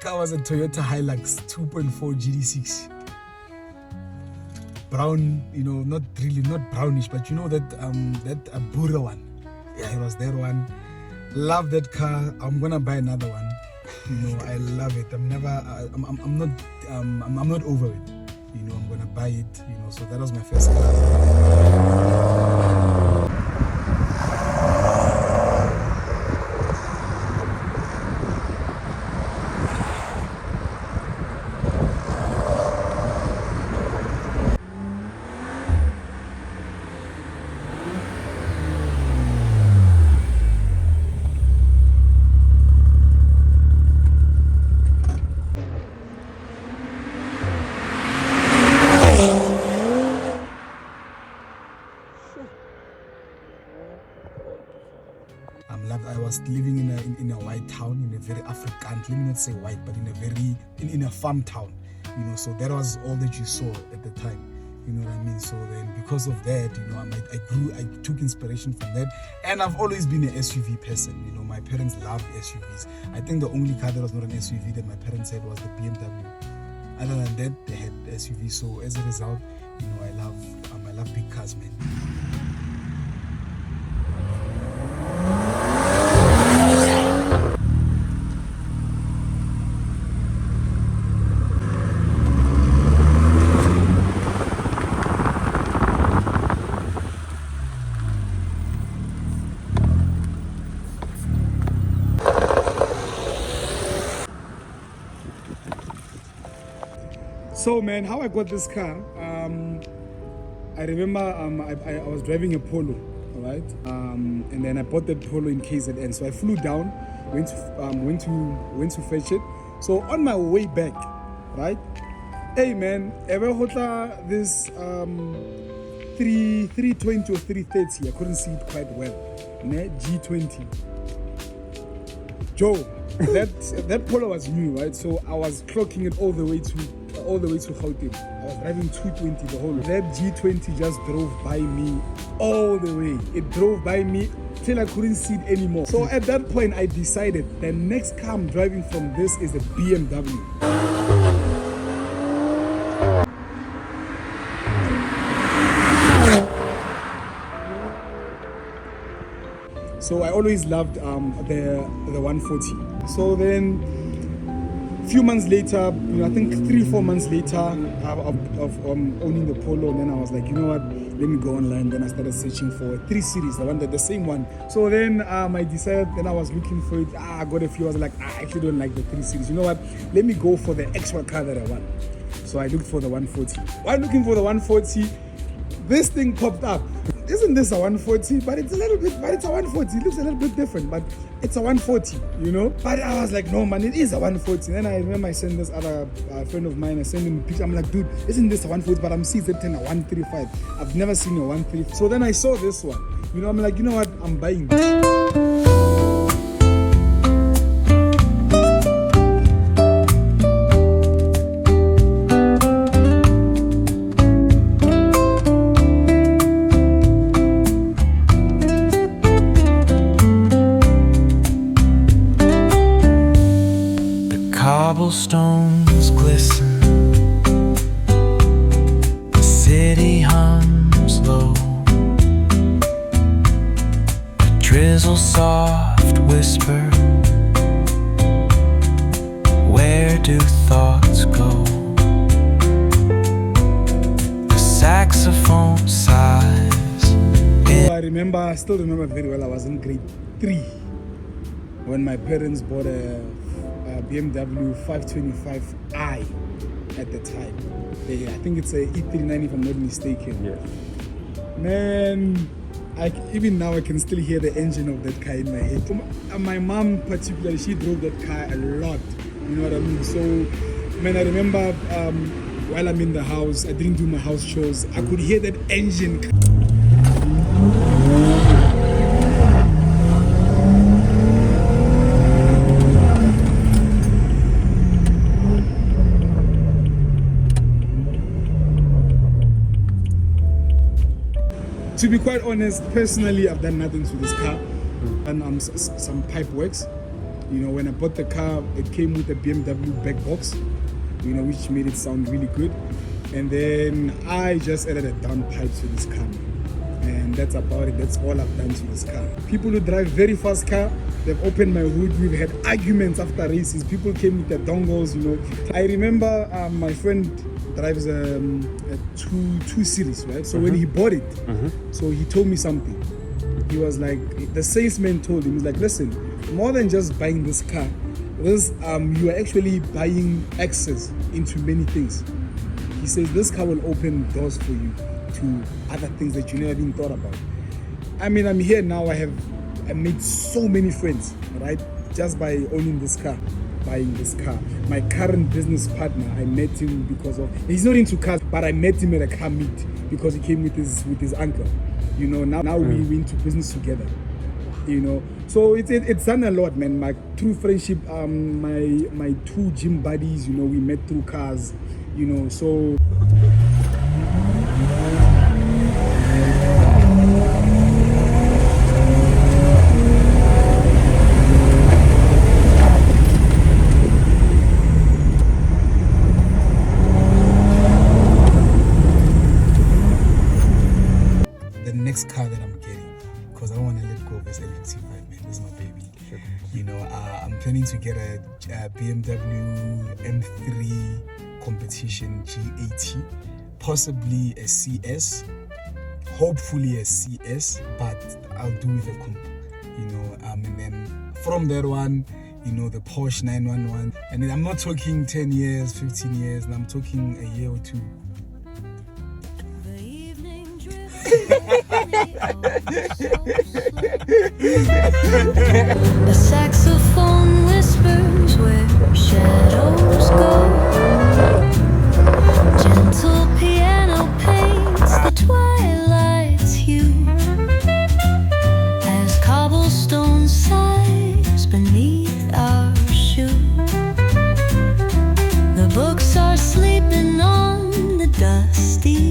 first car was a Toyota Hilux 2.4 GD6. Brown, not brownish, but that Abura one. Yeah, it was that one. Love that car. I'm gonna buy another one. I love it. I'm not over it. I'm gonna buy it. So that was my first car. I was living in a white town, in a very African, let me not say white, but in a farm town, so that was all that you saw at the time, you know what I mean? So then because of that, I took inspiration from that, and I've always been an SUV person. My parents loved SUVs. I think the only car that was not an SUV that my parents had was the BMW. Other than that, they had SUVs. So as a result, I love big cars, man. So man, how I got this car, I remember I was driving a Polo, all right? And then I bought that Polo in KZN. So I flew down, went to fetch it. So on my way back, right? Hey man, ever hota this 320 or 330? I couldn't see it quite well. G20. Joe, that Polo was new, right? So I was clocking it all the way to Gauteng. I was driving 220 the whole way. That G20 just drove by me all the way. It drove by me till I couldn't see it anymore. So at that point, I decided the next car I'm driving from this is a BMW. So I always loved the 140. So then, a few months later, I think 3-4 months later of owning the Polo, and then I was like, you know what? Let me go online. Then I started searching for 3 Series, the same one. So then I decided. Then I was looking for it. I got a few. I was like, I actually don't like the 3 Series. You know what? Let me go for the extra car that I want. So I looked for the 140. While looking for the 140, this thing popped up. Isn't this a 140? But it's a 140. It looks a little bit different, but it's a 140, But I was like, no man, it is a 140. And then I remember I sent this other friend of mine, I sent him a picture. I'm like, dude, isn't this a 140? But I'm seeing it in a 135. I've never seen a 135. So then I saw this one. I'm like, you know what? I'm buying this. Cobblestones glisten, the city hums low, a drizzle soft whisper, where do thoughts go? The saxophone sighs. I still remember very well, I was in grade 3 when my parents bought a BMW 525i at the time. I think it's a E39 if I'm not mistaken. Yeah. Man, even now I can still hear the engine of that car in my head. My mom particularly, she drove that car a lot. You know what I mean? So, man, I remember while I'm in the house, I didn't do my house chores. I could hear that engine. To be quite honest, personally, I've done nothing to this car. And some pipe works. You know, when I bought the car, it came with a BMW back box, you know, which made it sound really good. And then I just added a downpipe to this car. And that's about it. That's all I've done to this car. People who drive very fast car, they've opened my hood. We've had arguments after races. People came with their dongles, you know. I remember my friend drives a 2 Series, right? So when he bought it, so he told me something. He was like, the salesman told him, he's like, listen, more than just buying this car, this you are actually buying access into many things. He says this car will open doors for you to other things that you never even thought about. I mean, I'm here now. I made so many friends, right? Just by owning this car, buying this car. My current business partner, I met him because of, he's not into cars, but I met him at a car meet because he came with his uncle. You know, now we into business together. You know, so it's done a lot, man. My true friendship, my 2 gym buddies, you know, we met through cars. You know, so the next car that I'm getting, because I don't want to let go of this M135, man. This is my baby. You know, I'm planning to get a BMW M3 competition G80, possibly a CS, hopefully a CS, but I'll do with a coupe, you know. And then from that one, you know, the Porsche 911, and then I'm not talking 10 years, 15 years, and I'm talking a year or 2. The saxophone whispers where shadows go. Gentle piano paints the twilight's hue as cobblestone sighs beneath our shoe. The books are sleeping on the dusty